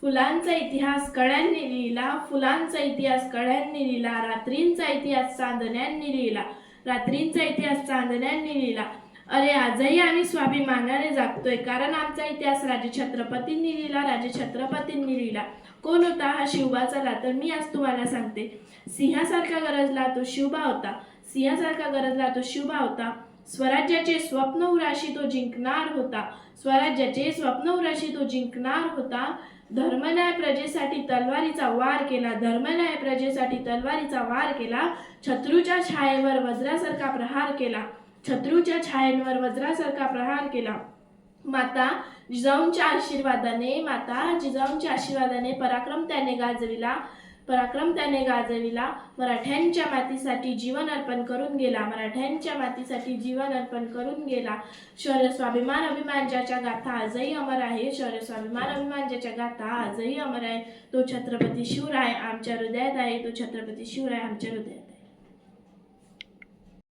फुलांचा इतिहास कळ्यांनी लिहिला, फुलांचा इतिहास कळ्यांनी लिहिला, रात्रींचा इतिहास चांदण्यांनी लिहिला, रात्रींचा इतिहास चांदण्यांनी लिहिला. अरे आजही आम्ही स्वाभिमानाने जगतोय, कारण आमचा इतिहास राजे छत्रपतींनी लिहिला, राजे छत्रपतींनी लिहिला. कोण होता हा शिवबा? चला तर मी आज तुम्हाला सांगते. सिंहासारखा गरजला तो शिवबा होता, सिंहासारखा गरजला तो शिवबा होता. स्वराज्याचे स्वप्न उराशी तो जिंकणार होता, स्वराज्याचे स्वप्न उराशी तो जिंकणार होता. धर्मन्याय प्रजेसाठी तलवारीचा वार केला, धर्मन्याय प्रजेसाठी तलवारीचा वार केला. शत्रूच्या छायेवर वज्रासारखा प्रहार केला, शत्रूच्या छायेवर वज्रासारखा प्रहार केला. माता जिजाऊंच्या आशीर्वादाने, माता जिजाऊंच्या आशीर्वादाने पराक्रम त्याने गाजविला, पराक्रम त्याने गाजविला. मराठ्यांच्या मातीसाठी जीवन अर्पण करून गेला, मराठ्यांच्या मातीसाठी जीवन अर्पण करून गेला. शौर्य स्वाभिमान अभिमान ज्याच्या गाथा आजही अमर आहे, शौर्य स्वाभिमान अभिमान ज्याच्या गाथा आजही अमर आहे. तो छत्रपती शिवराय आमच्या हृदयात आहे, तो छत्रपती शिवराय आमच्या हृदयात आहे.